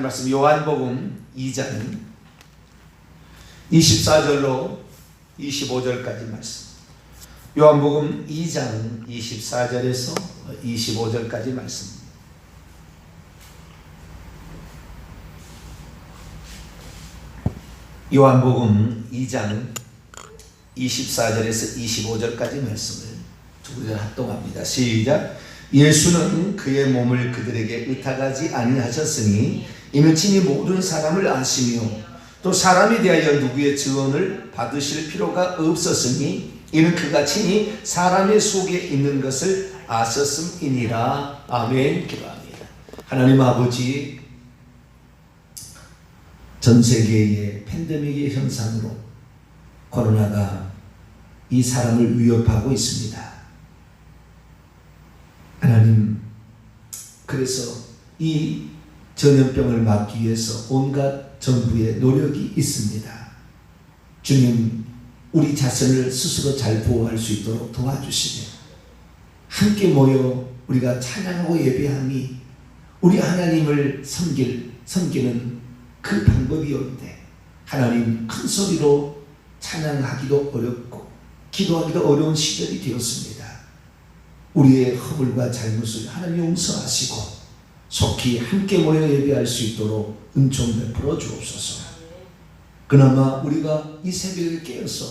말씀 요한복음 2장 24절로 25절까지 말씀. 요한복음 2장 24절에서 25절까지 말씀. 요한복음 2장 24절에서 25절까지 말씀을 두 구절 합동합니다. 시작. 예수는 그의 몸을 그들에게 의탁하지 아니하셨으니 이는 친히 모든 사람을 아시며 또 사람에 대하여 누구의 증언을 받으실 필요가 없었으니 이는 그가 친히 사람의 속에 있는 것을 아셨음이니라. 아멘. 기도합니다. 하나님 아버지, 전 세계의 팬데믹의 현상으로 코로나가 이 사람을 위협하고 있습니다. 하나님, 그래서 이 전염병을 막기 위해서 온갖 정부의 노력이 있습니다. 주님, 우리 자신을 스스로 잘 보호할 수 있도록 도와주시며 함께 모여 우리가 찬양하고 예배함이 우리 하나님을 섬기는 그 방법이었는데, 하나님, 큰 소리로 찬양하기도 어렵고 기도하기도 어려운 시절이 되었습니다. 우리의 허물과 잘못을 하나님 용서하시고 속히 함께 모여 예배할 수 있도록 은총 베풀어 주옵소서. 그나마 우리가 이 새벽에 깨어서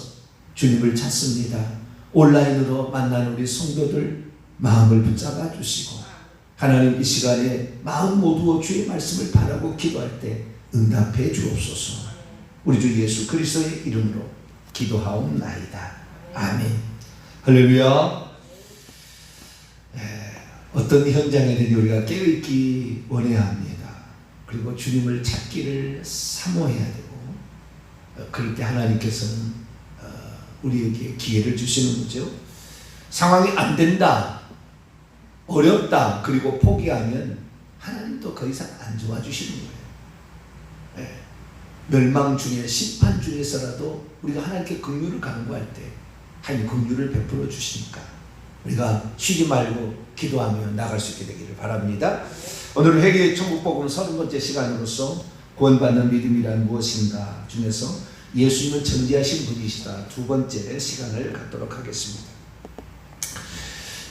주님을 찾습니다. 온라인으로 만난 우리 성도들 마음을 붙잡아 주시고 하나님, 이 시간에 마음 모두 주의 말씀을 바라고 기도할 때 응답해 주옵소서. 우리 주 예수 그리스도의 이름으로 기도하옵나이다. 아멘. 할렐루야. 어떤 현장에든 우리가 깨어있기 원해야 합니다. 그리고 주님을 찾기를 사모해야 되고, 그럴 때 하나님께서는 우리에게 기회를 주시는 거죠. 상황이 안 된다, 어렵다, 그리고 포기하면 하나님도 더 이상 안 도와주시는 거예요. 멸망 중에, 심판 중에서라도 우리가 하나님께 긍휼을 간구할 때 하나님 긍휼을 베풀어 주시니까 우리가 쉬지 말고 기도하며 나갈 수 있게 되기를 바랍니다. 오늘 회개의 천국복음 30번째 시간으로서 구원받는 믿음이란 무엇인가 중에서 예수님은 전지하신 분이시다 두 번째 시간을 갖도록 하겠습니다.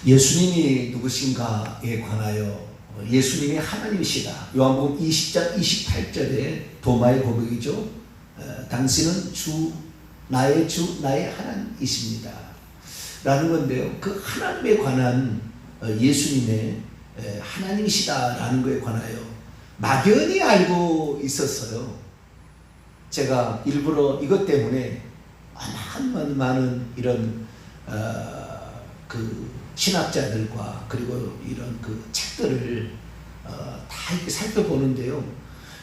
예수님이 누구신가에 관하여 예수님이 하나님이시다. 요한복음 20장 28절에 도마의 고백이죠. 당신은 주, 나의 주, 나의 하나님이십니다 라는 건데요. 그 하나님에 관한 예수님의 하나님이시다라는 것에 관하여 막연히 알고 있었어요. 제가 일부러 이것 때문에 많은 이런 그 신학자들과 그리고 이런 그 책들을 다 이렇게 살펴보는데요.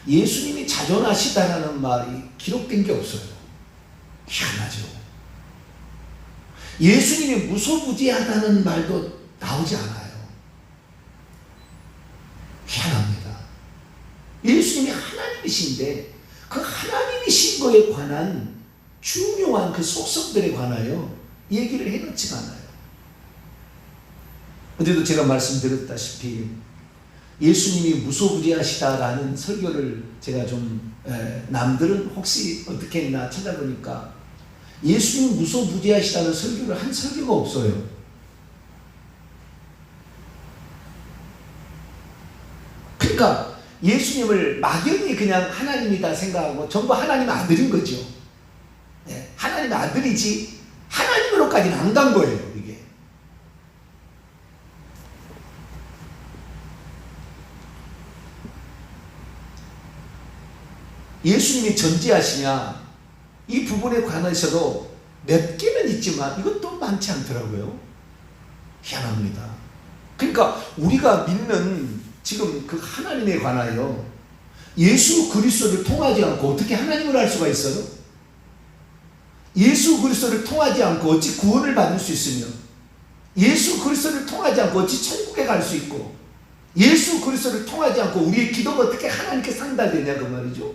예수님이 자존하시다라는 말이 기록된 게 없어요. 희한하죠. 예수님이 무소부지하다는 말도 나오지 않아요. 희한합니다. 예수님이 하나님이신데 그 하나님이신 거에 관한 중요한 그 속성들에 관하여 얘기를 해놓지가 않아요. 어제도 제가 말씀드렸다시피 예수님이 무소부지하시다라는 설교를 제가 좀 남들은 혹시 어떻게 했나 찾아보니까 예수님 무소부지하시다는 설교를 한 설교가 없어요. 그러니까 예수님을 막연히 그냥 하나님이다 생각하고 전부 하나님 아들인 거죠. 하나님의 아들이지 하나님으로까지는 안 간 거예요. 이게 예수님이 전지하시냐 이 부분에 관해서도 몇 개는 있지만 이것도 많지 않더라고요. 희한합니다. 그러니까 우리가 믿는 지금 그 하나님에 관하여 예수 그리스도를 통하지 않고 어떻게 하나님을 알 수가 있어요? 예수 그리스도를 통하지 않고 어찌 구원을 받을 수 있으며 예수 그리스도를 통하지 않고 어찌 천국에 갈 수 있고 예수 그리스도를 통하지 않고 우리의 기도가 어떻게 하나님께 상달되냐 그 말이죠.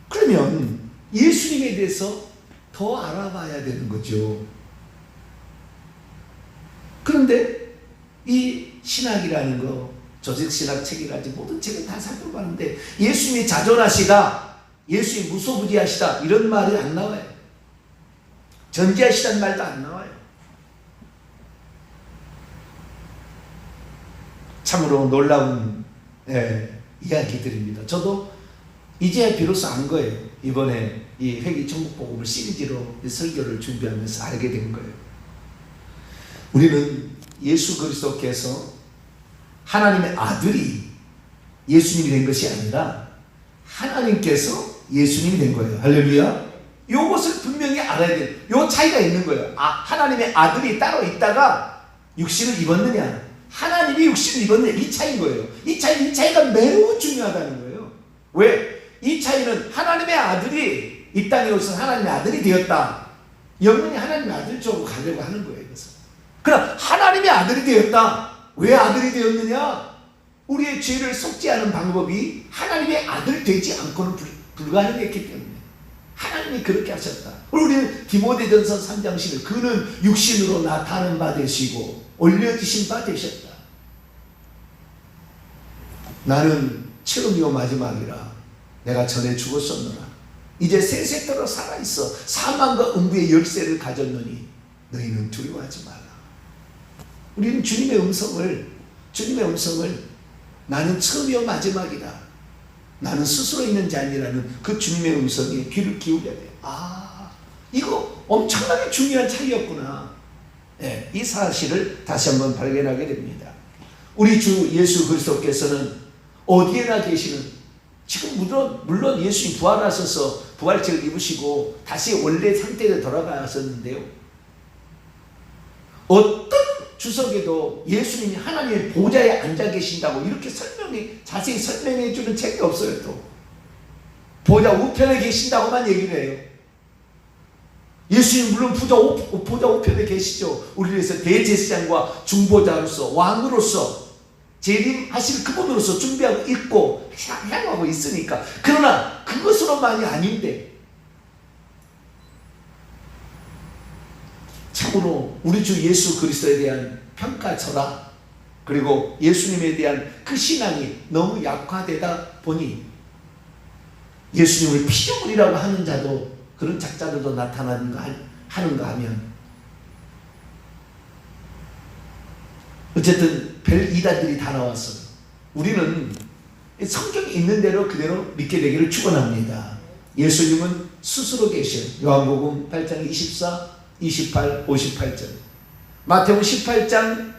그러면 예수님에 대해서 더 알아봐야 되는 거죠. 그런데 이 신학이라는 거, 조직신학 책이라든지 모든 책을 다 살펴봤는데 예수님이 자존하시다, 예수님이 무소부지하시다 이런 말이 안 나와요. 전지하시다는 말도 안 나와요. 참으로 놀라운 이야기들입니다. 저도 이제 비로소 안 거예요. 이번에 이 회개천국복음을 시리즈로 설교를 준비하면서 알게 된 거예요. 우리는 예수 그리스도께서 하나님의 아들이 예수님이 된 것이 아니라 하나님께서 예수님이 된 거예요. 할렐루야. 이것을 분명히 알아야 돼요. 이 차이가 있는 거예요. 하나님의 아들이 따로 있다가 육신을 입었느냐, 하나님이 육신을 입었느냐, 이 차이인 거예요. 이 차이가 매우 중요하다는 거예요. 왜? 이 차이는 하나님의 아들이 이 땅에 오셔서 하나님의 아들이 되었다. 영원히 하나님의 아들 쪽으로 가려고 하는 거예요. 그럼 하나님의 아들이 되었다. 왜 아들이 되었느냐? 우리의 죄를 속죄하는 방법이 하나님의 아들 되지 않고는 불가능했기 때문에 하나님이 그렇게 하셨다. 우리는 디모데전서 3장 10절 그는 육신으로 나타난 바 되시고 올려주신 바 되셨다. 나는 처음이요 마지막이라 내가 전에 죽었었노라. 이제 세세토록 살아있어 사망과 음부의 열쇠를 가졌노니 너희는 두려워하지 말라. 우리는 주님의 음성을 나는 처음이요 마지막이다, 나는 스스로 있는 자니라는 그 주님의 음성에 귀를 기울여야 돼요. 이거 엄청나게 중요한 차이였구나. 이 사실을 다시 한번 발견하게 됩니다. 우리 주 예수 그리스도께서는 어디에나 계시는, 지금 물론 예수님 부활하셔서 부활체를 입으시고 다시 원래 상태로 돌아가셨는데요, 어떤 주석에도 예수님이 하나님의 보좌에 앉아 계신다고 이렇게 자세히 설명해 주는 책이 없어요. 또 보좌 우편에 계신다고만 얘기를 해요. 예수님 물론 보좌 우편에 계시죠. 우리를 위해서 대제사장과 중보자로서 왕으로서 재림하실 그분으로서 준비하고 있고 향하고 있으니까. 그러나 그것으로만이 아닌데 참으로 우리 주 예수 그리스도에 대한 평가절하 그리고 예수님에 대한 그 신앙이 너무 약화되다 보니 예수님을 피조물이라고 하는 자도, 그런 작자들도 나타나는가 하면 어쨌든 별 이단들이 다 나왔어요. 우리는 성경에 있는 대로 그대로 믿게 되기를 축원합니다. 예수님은 스스로 계셔요. 요한복음 8장 24, 28, 58절, 마태복음 18장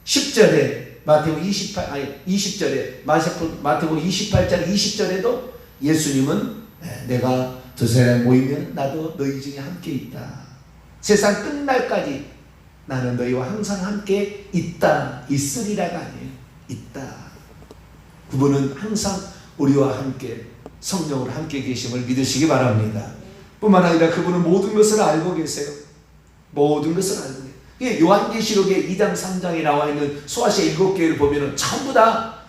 10절에 마태복음 20절에 마태복음 28장 20절에도 예수님은 내가 두세 사람 모이면 나도 너희 중에 함께 있다. 세상 끝날까지 나는 너희와 항상 함께 있다. 있으리라가 아니에요. 있다. 그분은 항상 우리와 함께 성령으로 함께 계심을 믿으시기 바랍니다. 뿐만 아니라 그분은 모든 것을 알고 계세요. 모든 것을 알고 계세요. 요한계시록의 2장 3장에 나와 있는 소아시아 7교회를 보면 전부 다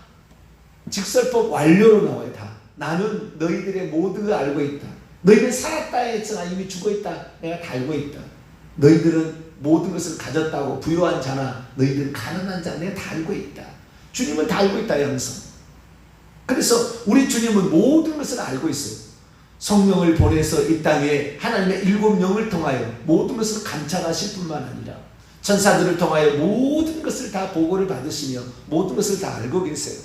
직설법 완료로 나와요. 다. 나는 너희들의 모든 걸 알고 있다. 너희는 살았다 했으나 이미 죽어있다. 내가 다 알고 있다. 너희들은 모든 것을 가졌다고 부유한 자나 너희들은 가난한 자 내가 다 알고 있다. 주님은 다 알고 있다. 항상. 그래서 우리 주님은 모든 것을 알고 있어요. 성령을 보내서 이 땅에 하나님의 7영을 통하여 모든 것을 감찰하실 뿐만 아니라 천사들을 통하여 모든 것을 다 보고를 받으시며 모든 것을 다 알고 계세요.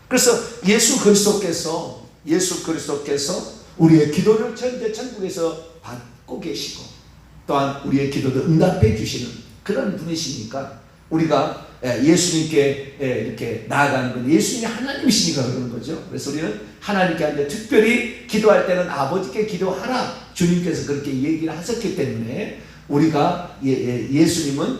그래서 예수 그리스도께서 우리의 기도를 천국에서 받고 계시고 또한 우리의 기도도 응답해 주시는 그런 분이시니까 우리가 예수님께 이렇게 나아가는 건 예수님이 하나님이시니까 그러는 거죠. 그래서 우리는 하나님께 한데 특별히 기도할 때는 아버지께 기도하라 주님께서 그렇게 얘기를 하셨기 때문에 우리가 예수님은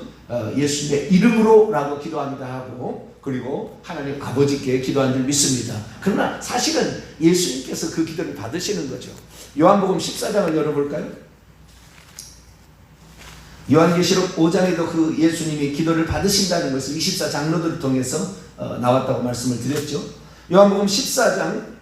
예수님의 이름으로라고 기도합니다 하고 그리고 하나님 아버지께 기도한 줄 믿습니다. 그러나 사실은 예수님께서 그 기도를 받으시는 거죠. 요한복음 14장을 열어볼까요? 요한계시록 5장에도 그 예수님이 기도를 받으신다는 것을 24장로들을 통해서 나왔다고 말씀을 드렸죠. 요한복음 14장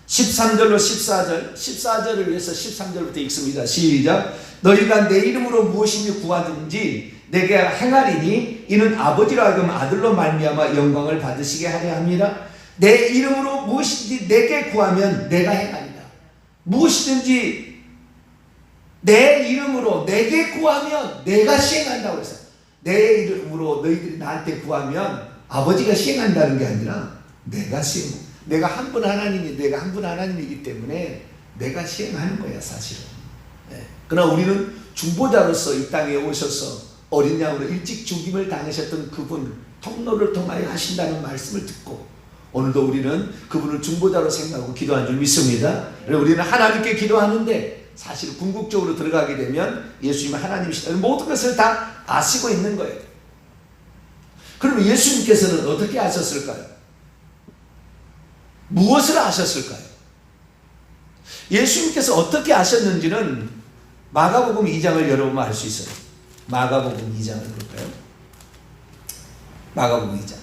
13절로 14절을 위해서 13절부터 읽습니다. 시작. 너희가 내 이름으로 무엇이며 구하든지 내게 행하리니 이는 아버지로 하여금 아들로 말미암아 영광을 받으시게 하려 함이라. 내 이름으로 무엇이든지 내게 구하면 내가 행하리라. 무엇이든지 내 이름으로 내게 구하면 내가 시행한다고 했어요. 내 이름으로 너희들이 나한테 구하면 아버지가 시행한다는 게 아니라 내가 시행. 내가 한 분 하나님이 내가 한 분 하나님이기 때문에 내가 시행하는 거야 사실은. 그러나 우리는 중보자로서 이 땅에 오셔서 어린 양으로 일찍 죽임을 당하셨던 그분 통로를 통하여 하신다는 말씀을 듣고 오늘도 우리는 그분을 중보자로 생각하고 기도하는 줄 믿습니다. 우리는 하나님께 기도하는데 사실 궁극적으로 들어가게 되면 예수님은 하나님이시다. 모든 것을 다 아시고 있는 거예요. 그러면 예수님께서는 어떻게 하셨을까요? 무엇을 아셨을까요? 예수님께서 어떻게 아셨는지는 마가복음 2장을 열어보면 알 수 있어요. 마가복음 2장을 볼까요? 마가복음 2장.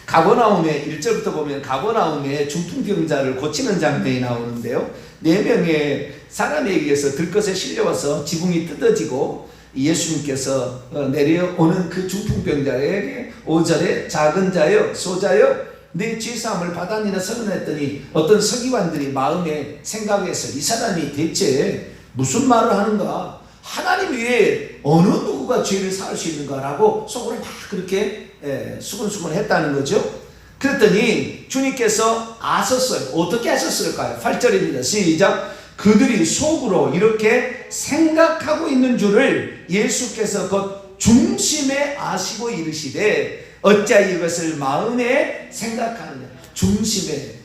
가버나움에 1절부터 보면 가버나움에 중풍병자를 고치는 장면이 나오는데요. 4명의 사람에 의해서 들것에 실려와서 지붕이 뜯어지고 예수님께서 내려오는 그 중풍병자에게 5절에 작은 자여 소자여 내 죄사함을 받았느냐 선언했더니 어떤 서기관들이 마음에 생각해서 이 사람이 대체 무슨 말을 하는가? 하나님 위에 어느 누구가 죄를 사할 수 있는가라고 속으로 막 그렇게 수근수근 했다는 거죠. 그랬더니 주님께서 아셨어요. 어떻게 하셨을까요? 8절입니다. 시작. 그들이 속으로 이렇게 생각하고 있는 줄을 예수께서 곧 중심에 아시고 이르시되 어찌하여 이것을 마음에 생각하느냐. 중심에.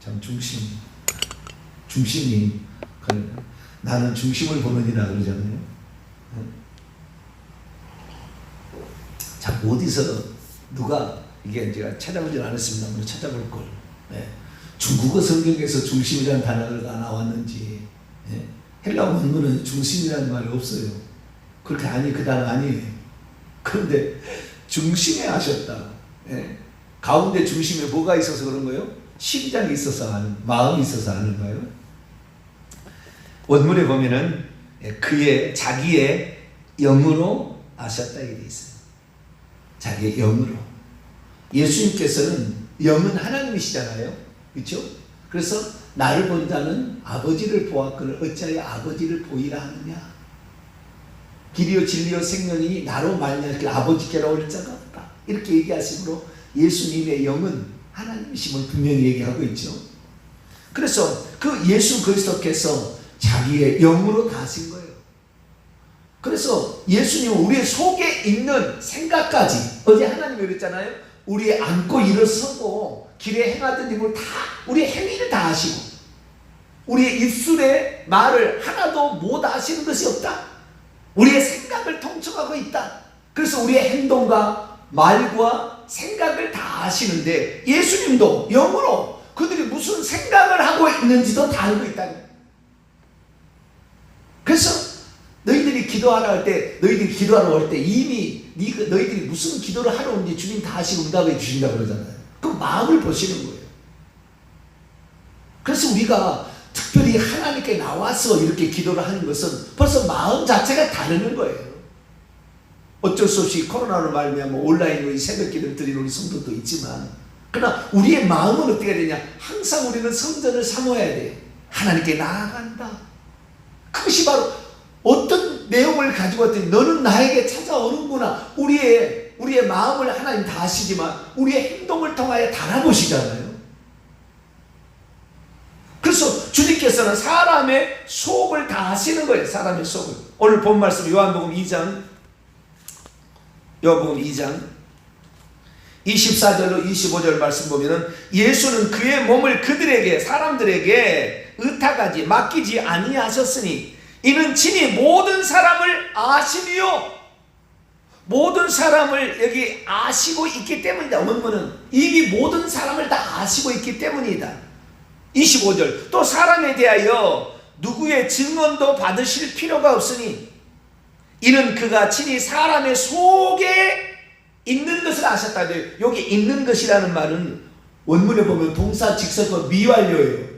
참 중심이 나는 중심을 보느니라 그러잖아요. 자, 어디서 누가 이게 제가 찾아보지 않았습니다. 한번 찾아볼 걸. 중국어 성경에서 중심이라는 단어가 나왔는지 헬라 원문은 중심이라는 말이 없어요. 그렇게 그 단어 아니에요. 그런데 중심에 하셨다. 가운데 중심에 뭐가 있어서 그런 거예요? 심장이 있어서 하는, 마음이 있어서 하는가요? 원문에 보면은 자기의 영으로 아셨다 이렇게 있어요. 자기의 영으로. 예수님께서는 영은 하나님이시잖아요. 그렇죠? 그래서 나를 본 자는 아버지를 보았거늘 어찌하여 아버지를 보이라 하느냐. 길이요 진리요 생명이니 나로 말미암아 아버지께로 올 자가 없다. 이렇게 얘기하시므로 예수님의 영은 하나님이심을 분명히 얘기하고 있죠. 그래서 그 예수 그리스도께서 자기의 영으로 다 하신 거예요. 그래서 예수님은 우리의 속에 있는 생각까지 어제 하나님이 그랬잖아요. 우리의 앉고 일어서고 길에 행하던 일을 다 우리의 행위를 다 하시고 우리의 입술에 말을 하나도 못 하시는 것이 없다. 우리의 생각을 통촉하고 있다. 그래서 우리의 행동과 말과 생각을 다 아시는데 예수님도 영으로 그들이 무슨 생각을 하고 있는지도 다 알고 있다는 거예요. 그래서 너희들이 기도하라 할 때, 너희들이 기도하러 올 때 이미 너희들이 무슨 기도를 하러 온지 주님 다 아시고 응답해 주신다고 그러잖아요. 그 마음을 보시는 거예요. 그래서 우리가 특별히 하나님께 나와서 이렇게 기도를 하는 것은 벌써 마음 자체가 다르는 거예요. 어쩔 수 없이 코로나로 말미암아 온라인으로 이 새벽 기도를 드리는 우리 성도도 있지만 그러나 우리의 마음은 어떻게 되냐? 항상 우리는 성전을 사모해야 돼요. 하나님께 나아간다. 그것이 바로 어떤 내용을 가지고 왔더니 너는 나에게 찾아오는구나. 우리의 마음을 하나님 다 아시지만 우리의 행동을 통하여 달아보시잖아요. 그래서 주님께서는 사람의 속을 다 아시는 거예요. 사람의 속을. 오늘 본 말씀 요한복음 2장 24절로 25절 말씀 보면은 예수는 그의 몸을 그들에게 사람들에게 의탁하지 맡기지 아니하셨으니 이는 친히 모든 사람을 아시며 모든 사람을 여기 아시고 있기 때문이다. 원문은 이미 모든 사람을 다 아시고 있기 때문이다. 25절 또 사람에 대하여 누구의 증언도 받으실 필요가 없으니 이는 그가 친히 사람의 속에 있는 것을 아셨다. 여기 있는 것이라는 말은 원문에 보면 동사 직설법 미완료예요.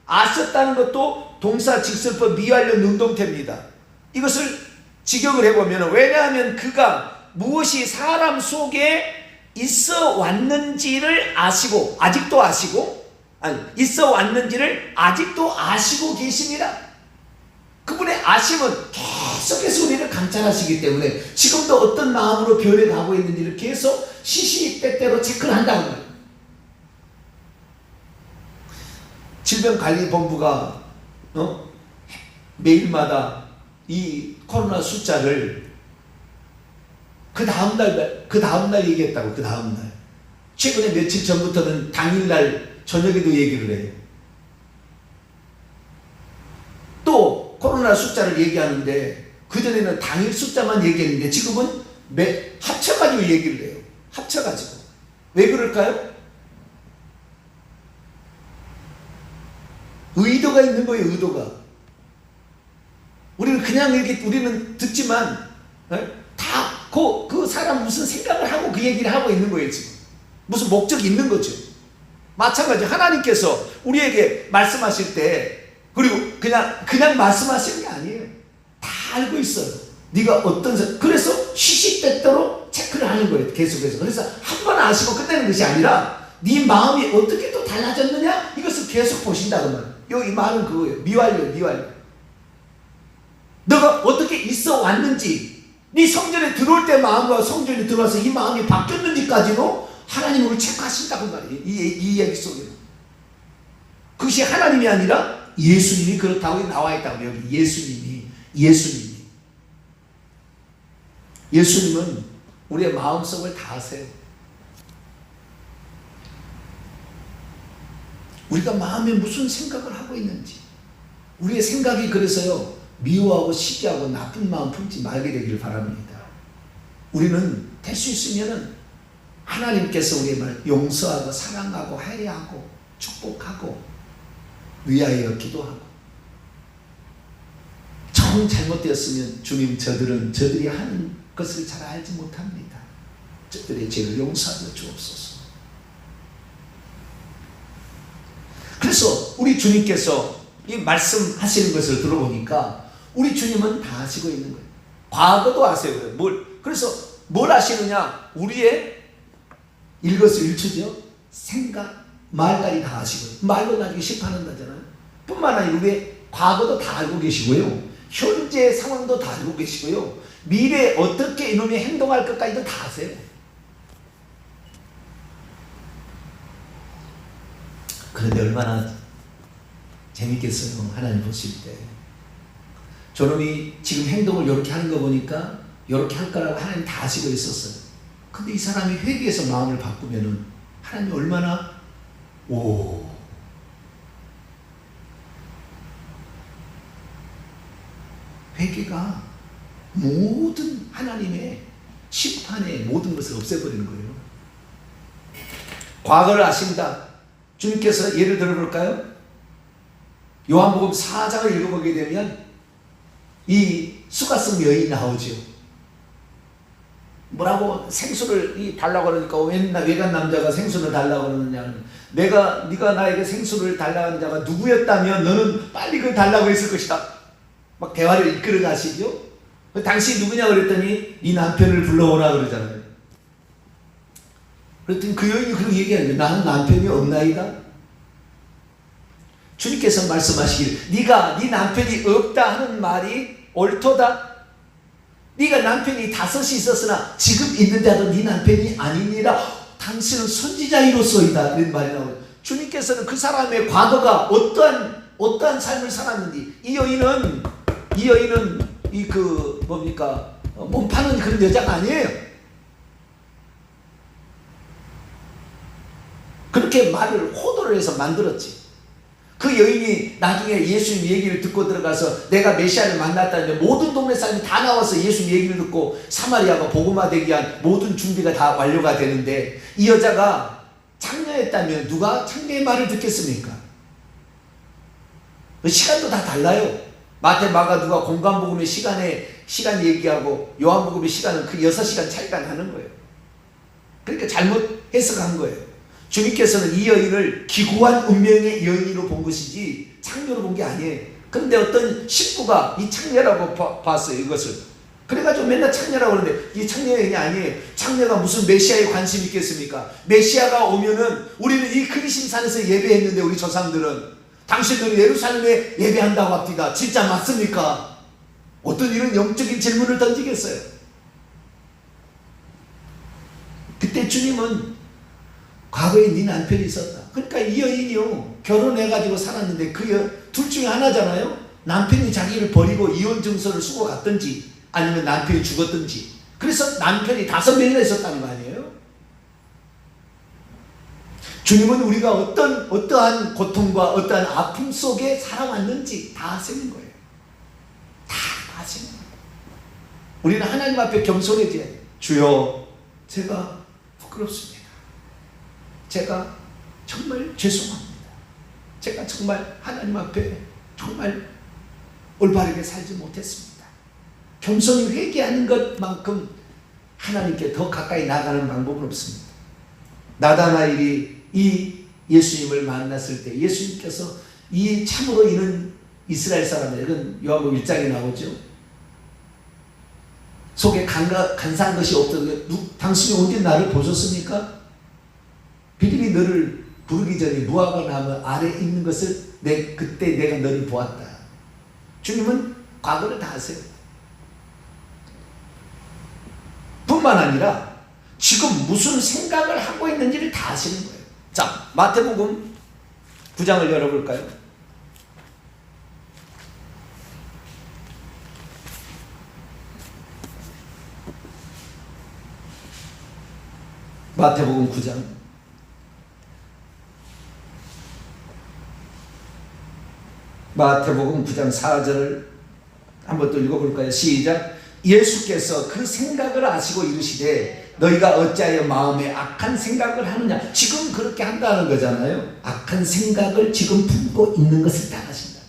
아셨다는 것도 동사 직설법 미완료 능동태입니다. 이것을 직역을 해보면, 왜냐하면 그가 무엇이 사람 속에 있어 왔는지를 아시고, 아직도 아시고, 아니, 있어 왔는지를 아직도 아시고 계십니다. 그분의 아심은 계속해서 우리를 감찰하시기 때문에 지금도 어떤 마음으로 변해가고 있는지를 계속 시시때때로 체크를 한다고 말이에요. 질병관리본부가 매일마다 이 코로나 숫자를 그 다음날 얘기했다고. 그 다음날, 최근에 며칠 전부터는 당일날 저녁에도 얘기를 해요. 또 코로나 숫자를 얘기하는데 그전에는 당일 숫자만 얘기했는데 지금은 합쳐가지고 얘기를 해요. 합쳐가지고. 왜 그럴까요? 의도가 있는 거예요. 의도가. 우리는 그냥 이렇게 우리는 듣지만 다 그 사람 무슨 생각을 하고 그 얘기를 하고 있는 거예요. 지금 무슨 목적이 있는 거죠. 마찬가지 하나님께서 우리에게 말씀하실 때, 그리고 그냥 말씀하시는 게 아니에요. 다 알고 있어요. 네가 어떤, 그래서 시시때때로 체크를 하는 거예요. 계속해서. 그래서 한 번 아시고 끝내는 것이 아니라 네 마음이 어떻게 또 달라졌느냐, 이것을 계속 보신다고 말이에요. 이 말은 그거예요. 미완료. 너가 어떻게 있어 왔는지, 네 성전에 들어올 때 마음과 성전에 들어와서 이 마음이 바뀌었는지까지도 하나님을 체크하신다고 말이에요. 이 얘기 속에는. 그것이 하나님이 아니라 예수님이 그렇다고 나와 있다고. 여기 예수님은 우리의 마음속을 다 아세요. 우리가 마음에 무슨 생각을 하고 있는지. 우리의 생각이 그래서요, 미워하고 시기하고 나쁜 마음 품지 말게 되기를 바랍니다. 우리는 될 수 있으면은 하나님께서 우리의 말 용서하고 사랑하고 화해하고 축복하고 위하여 기도하고, 정 잘못되었으면 주님 저들이 하는 것을 잘 알지 못합니다. 저들의 죄를 용서하여 주옵소서. 그래서 우리 주님께서 이 말씀하시는 것을 들어보니까 우리 주님은 다 아시고 있는 거예요. 과거도 아세요. 그래서 뭘 아시느냐? 우리의 일거수일투죠. 생각, 말까지 다 아시고요. 말로 나중에 심판한다잖아요. 뿐만 아니라 우리의 과거도 다 알고 계시고요. 현재 상황도 다 알고 계시고요. 미래에 어떻게 이놈이 행동할 것까지도 다 아세요. 그런데 얼마나 재밌겠어요. 하나님 보실 때. 저놈이 지금 행동을 이렇게 하는 거 보니까 이렇게 할 거라고 하나님 다 아시고 있었어요. 근데 이 사람이 회개해서 마음을 바꾸면은 하나님이 얼마나 회개가 모든 하나님의 심판의 모든 것을 없애버리는 거예요. 과거를 아신다. 주님께서 예를 들어볼까요? 요한복음 4장을 읽어보게 되면 이 수가성 여인이 나오죠. 뭐라고 생수를 달라고 그러니까 외간 남자가 생수를 달라고 그러느냐. 네가 나에게 생수를 달라는 자가 누구였다면 너는 빨리 그걸 달라고 했을 것이다. 막 대화를 이끌어 가시죠. 당신이 누구냐 그랬더니 네 남편을 불러오라 그러잖아요. 그랬더니 그 여인이 그렇게 얘기하는 거예요. 나는 남편이 없나이다. 주님께서 말씀하시길 네가 네 남편이 없다 하는 말이 옳도다. 네가 남편이 5이 있었으나 지금 있는 자도 네 남편이 아니니라. 당신은 선지자이로소이다. 이런 말이 나오죠. 주님께서는 그 사람의 과거가 어떠한 삶을 살았는지, 이 여인은 몸 파는 그런 여자가 아니에요. 그렇게 말을 호도를 해서 만들었지. 그 여인이 나중에 예수님 얘기를 듣고 들어가서 내가 메시아를 만났다는데 모든 동네 사람이 다 나와서 예수님 얘기를 듣고 사마리아가 복음화되기 위한 모든 준비가 다 완료가 되는데, 이 여자가 창녀였다면 누가 창녀의 말을 듣겠습니까? 시간도 다 달라요. 마태, 마가, 누가 공관복음의 시간 얘기하고 요한복음의 시간은 그 6시간 차이가 나는 거예요. 그러니까 잘못 해석한 거예요. 주님께서는 이 여인을 기구한 운명의 여인으로 본 것이지 창녀로 본 게 아니에요. 그런데 어떤 식구가 이 창녀라고 봤어요. 이것을. 그래가지고 맨날 창녀라고 그러는데 이게 창녀의 의미 아니에요. 창녀가 무슨 메시아에 관심 있겠습니까? 메시아가 오면은 우리는 이 그리심산에서 예배했는데 우리 조상들은 당신들은 예루살렘에 예배한다고 합니다. 진짜 맞습니까? 어떤 이런 영적인 질문을 던지겠어요. 그때 주님은 과거에 네 남편이 있었다. 그러니까 이 여인이요 결혼해가지고 살았는데 그 둘 중에 하나잖아요. 남편이 자기를 버리고 이혼 증서를 쓰고 갔든지 아니면 남편이 죽었든지. 그래서 남편이 5명이나 있었다는 거 아니에요? 주님은 우리가 어떠한 고통과 어떠한 아픔 속에 살아왔는지 다 아시는 거예요. 다 아시는 거예요. 우리는 하나님 앞에 겸손해져야 돼요. 주여, 제가 부끄럽습니다. 제가 정말 죄송합니다. 제가 정말 하나님 앞에 정말 올바르게 살지 못했습니다. 겸손히 회개하는 것만큼 하나님께 더 가까이 나가는 방법은 없습니다. 나다나엘이 이 예수님을 만났을 때 예수님께서 이 참으로 이는 이스라엘 사람들, 이건 요한복음 1장에 나오죠. 속에 간사한 것이 없던 당신이 언제 나를 보셨습니까? 비밀이 너를 부르기 전에 무화과 나무 아래 있는 것을 그때 내가 너를 보았다. 주님은 과거를 다 아세요. 뿐만 아니라 지금 무슨 생각을 하고 있는지를 다 아시는 거예요. 자, 마태복음 9장을 열어볼까요? 마태복음 9장 마태복음 9장 4절을 한번 또 읽어볼까요? 시작. 예수께서 그 생각을 아시고 이르시되 너희가 어찌하여 마음에 악한 생각을 하느냐. 지금 그렇게 한다는 거잖아요. 악한 생각을 지금 품고 있는 것을 다 아신다.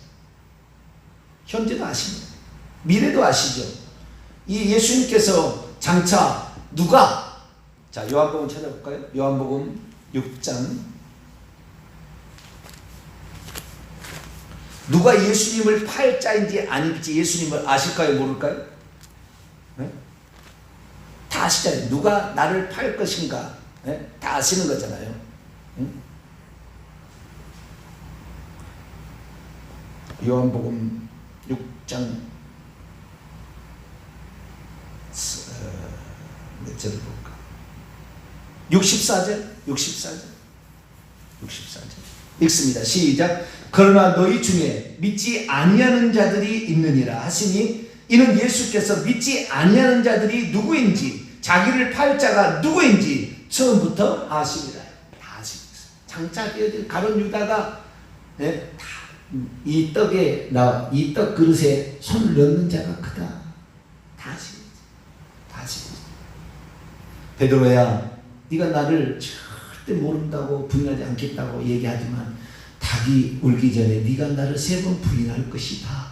현재도 아십니다. 미래도 아시죠. 이 예수님께서 장차 누가, 자 요한복음 찾아볼까요? 요한복음 6장 누가 예수님을 팔 자인지 아닐지 예수님을 아실까요? 모를까요? 네? 다 아시잖아요. 누가 나를 팔 것인가? 네? 다 아시는 거잖아요. 응? 요한복음 6장 몇 절을 볼까? 64절 읽습니다. 시작. 그러나 너희 중에 믿지 아니하는 자들이 있느니라 하시니 이는 예수께서 믿지 아니하는 자들이 누구인지 자기를 팔 자가 누구인지 처음부터 아십니다. 다 아십니다. 장차 되어질 가룟 유다가 네, 이 떡 그릇에 손을 넣는 자가 크다. 다 아십니다. 다 아십니다. 베드로야, 네가 나를 절대 모른다고 부인하지 않겠다고 얘기하지만 닭이 울기 전에 네가 나를 3번 부인할 것이다.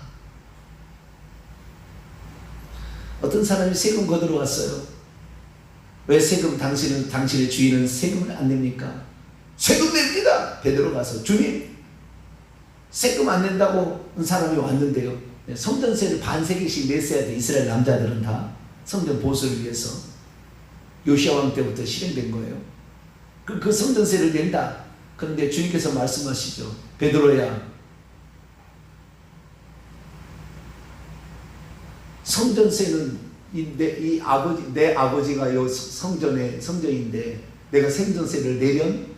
어떤 사람이 세금 거두러 왔어요. 왜 세금 당신의 주인은 세금을 안 냅니까? 세금 냅니다. 베드로 가서 주님 세금 안 낸다고 한 사람이 왔는데요. 성전세를 반세기씩 냈어야 돼. 이스라엘 남자들은 다 성전 보수를 위해서 요시아 왕 때부터 실행된 거예요. 그 성전세를 낸다. 그런데 주님께서 말씀하시죠. 베드로야, 성전세는 내 아버지가 요 성전인데 내가 생전세를 내면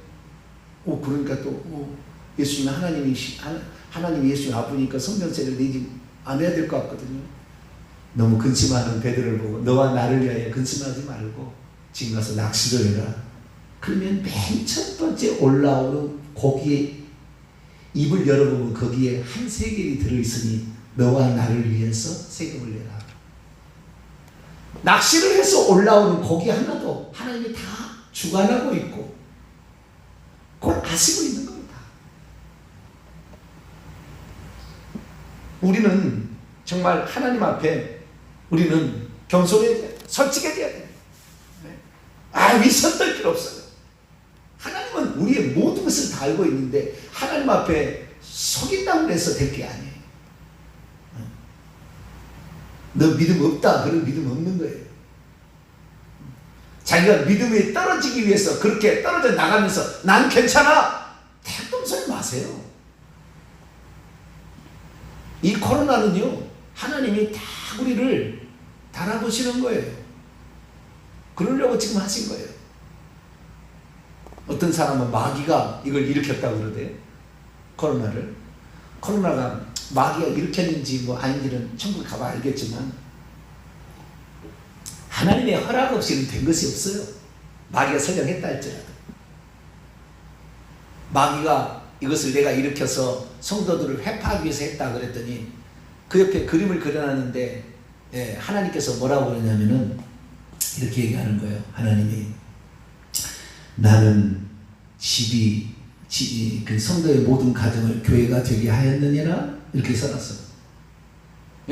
그러니까 또 예수님 하나님 예수님 아버니까 성전세를 내지 않아야 될 것 같거든요. 너무 근심하는 베드로를 보고 너와 나를 위하여 근심하지 말고 지금 가서 낚시를 해라. 그러면 맨 첫 번째 올라오는 고기에 입을 열어보면 거기에 한 세겔이 들어있으니 너와 나를 위해서 세금을 내라. 낚시를 해서 올라오는 고기 하나도 하나님이 다 주관하고 있고 그걸 아시고 있는 겁니다. 우리는 정말 하나님 앞에 우리는 겸손해져야 돼요. 솔직해져야 돼요. 위선 떨 필요 없어요. 하나님은 우리의 모든 것을 다 알고 있는데 하나님 앞에 속인다고 해서 될 게 아니에요. 너 믿음 없다. 그런 믿음 없는 거예요. 자기가 믿음이 떨어지기 위해서 그렇게 떨어져 나가면서 난 괜찮아. 태동 소리 마세요. 이 코로나는요, 하나님이 다 우리를 달아보시는 거예요. 그러려고 지금 하신 거예요. 어떤 사람은 마귀가 이걸 일으켰다고 그러대요. 코로나를. 코로나가 마귀가 일으켰는지 뭐 아닌지는 천국에 가봐 알겠지만 하나님의 허락 없이는 된 것이 없어요. 마귀가 설령했다 할지라도. 마귀가 이것을 내가 일으켜서 성도들을 회파하기 위해서 했다 그랬더니 그 옆에 그림을 그려놨는데 하나님께서 뭐라고 그러냐면은 이렇게 얘기하는 거예요. 하나님이 나는 그 성도의 모든 가정을 교회가 되게 하였느니라 이렇게 써놨어요.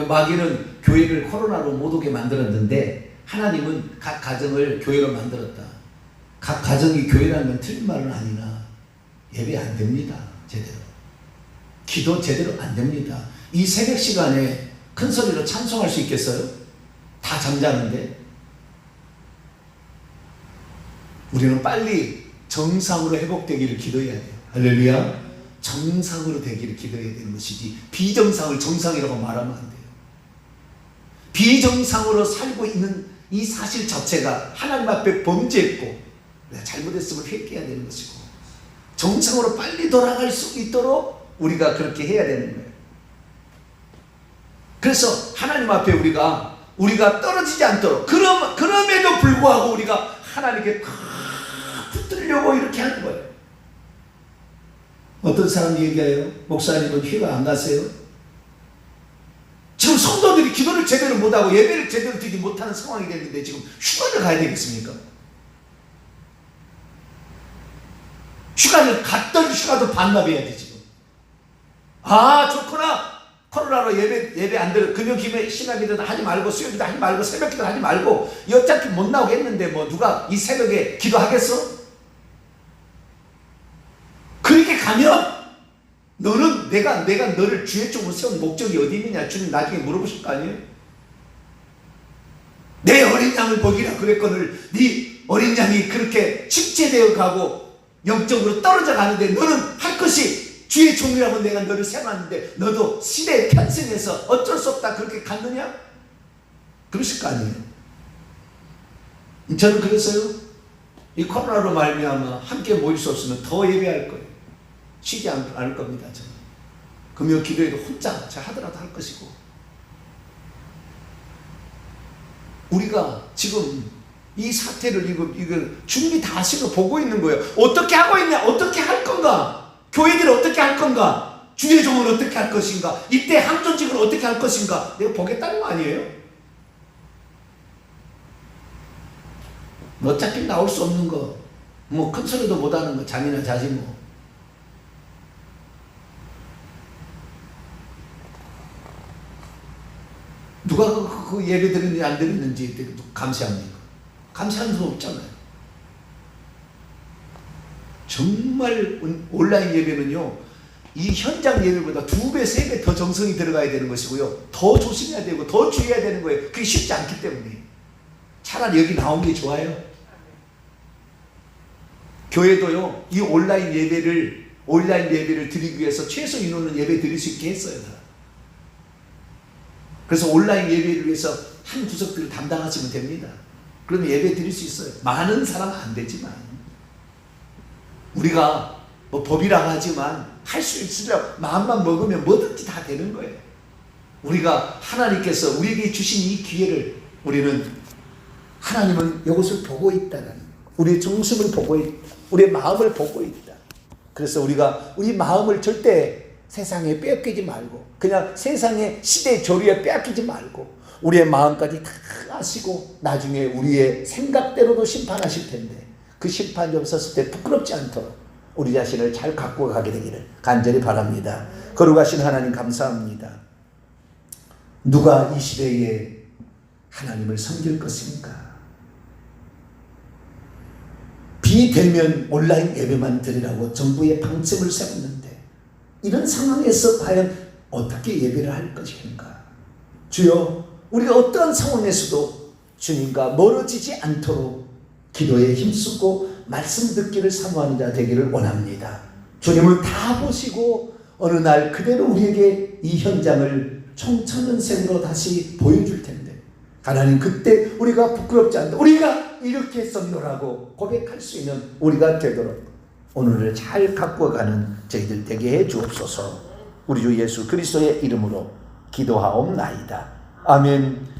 마귀는 교회를 코로나로 못 오게 만들었는데 하나님은 각 가정을 교회로 만들었다. 각 가정이 교회라는 건 틀린 말은 아니나 예배 안 됩니다. 제대로. 기도 제대로 안 됩니다. 이 새벽 시간에 큰 소리로 찬송할 수 있겠어요? 다 잠자는데. 우리는 빨리 정상으로 회복되기를 기도해야 돼요. 할렐루야. 정상으로 되기를 기도해야 되는 것이지 비정상을 정상이라고 말하면 안 돼요. 비정상으로 살고 있는 이 사실 자체가 하나님 앞에 범죄했고 내가 잘못했음을 회개해야 되는 것이고 정상으로 빨리 돌아갈 수 있도록 우리가 그렇게 해야 되는 거예요. 그래서 하나님 앞에 우리가 떨어지지 않도록 그럼에도 불구하고 우리가 하나님께 붙들려고 이렇게 하는 거예요. 어떤 사람이 얘기해요. 목사님은 휴가 안 가세요? 지금 성도들이 기도를 제대로 못하고 예배를 제대로 드리지 못하는 상황이 됐는데 지금 휴가를 가야 되겠습니까? 휴가를 갔던 휴가도 반납해야지 지금. 아 좋구나. 코로나로 예배 안 들어 금요 기도 신학기도 하지 말고 수요기도 하지 말고 새벽기도 하지 말고 어차피 못 나오겠는데 뭐 누가 이 새벽에 기도하겠어? 그렇게 가면 너는 내가 너를 주의 쪽으로 세운 목적이 어디 있느냐 주님 나중에 물어보실 거 아니에요? 내 어린 양을 먹이라 그랬거늘 네 어린 양이 그렇게 침체되어 가고 영적으로 떨어져 가는데 너는 할 것이 주의 종이라고 내가 너를 세웠는데 너도 시대에 편승해서 어쩔 수 없다 그렇게 갔느냐? 그러실 거 아니에요? 저는 그래서요 이 코로나로 말미암아 함께 모일 수 없으면 더 예배할 거예요. 쉬지 않을 겁니다. 저는 금요 기도회도 혼자 제가 하더라도 할 것이고 우리가 지금 이 사태를 이거 준비 다 하시고 보고 있는 거예요. 어떻게 하고 있냐? 어떻게 할 건가? 교회들이 어떻게 할 건가? 주의 종은 어떻게 할 것인가? 이때 항존직을 어떻게 할 것인가? 내가 보겠다는 거 아니에요? 어차피 나올 수 없는 거, 뭐 큰 소리도 못 하는 거, 잠이나 자지 뭐. 누가 그 예배 드렸는지 안 드렸는지 감시합니까? 감시하는 수 없잖아요. 정말 온라인 예배는요, 이 현장 예배보다 2배, 3배 더 정성이 들어가야 되는 것이고요. 더 조심해야 되고, 더 주의해야 되는 거예요. 그게 쉽지 않기 때문에. 차라리 여기 나온 게 좋아요. 교회도요, 이 온라인 예배를 드리기 위해서 최소 인원은 예배 드릴 수 있게 했어요. 그래서 온라인 예배를 위해서 한 구석들을 담당하시면 됩니다. 그러면 예배 드릴 수 있어요. 많은 사람은 안 되지만 우리가 뭐 법이라고 하지만 할 수 있으려 마음만 먹으면 뭐든지 다 되는 거예요. 우리가 하나님께서 우리에게 주신 이 기회를 하나님은 이것을 보고 있다는 우리의 중심을 보고 있다. 우리의 마음을 보고 있다. 그래서 우리가 우리 마음을 절대 세상에 빼앗기지 말고 그냥 세상의 시대 조류에 빼앗기지 말고 우리의 마음까지 다 아시고 나중에 우리의 생각대로도 심판하실 텐데 그 심판이 없었을 때 부끄럽지 않도록 우리 자신을 잘 갖고 가게 되기를 간절히 바랍니다. 거룩하신 하나님 감사합니다. 누가 이 시대에 하나님을 섬길 것입니까? 비대면 온라인 예배만 드리라고 정부의 방침을 세웠는데 이런 상황에서 과연 어떻게 예배를 할 것인가? 주여 우리가 어떠한 상황에서도 주님과 멀어지지 않도록 기도에 힘쓰고 말씀 듣기를 사모하는 자 되기를 원합니다. 주님은 다 보시고 어느 날 그대로 우리에게 이 현장을 청천연색으로 다시 보여줄 텐데, 하나님 그때 우리가 부끄럽지 않다, 우리가 이렇게 했었노라고 고백할 수 있는 우리가 되도록 오늘을 잘 가꾸어가는 저희들 되게 해 주옵소서. 우리 주 예수 그리스도의 이름으로 기도하옵나이다. 아멘.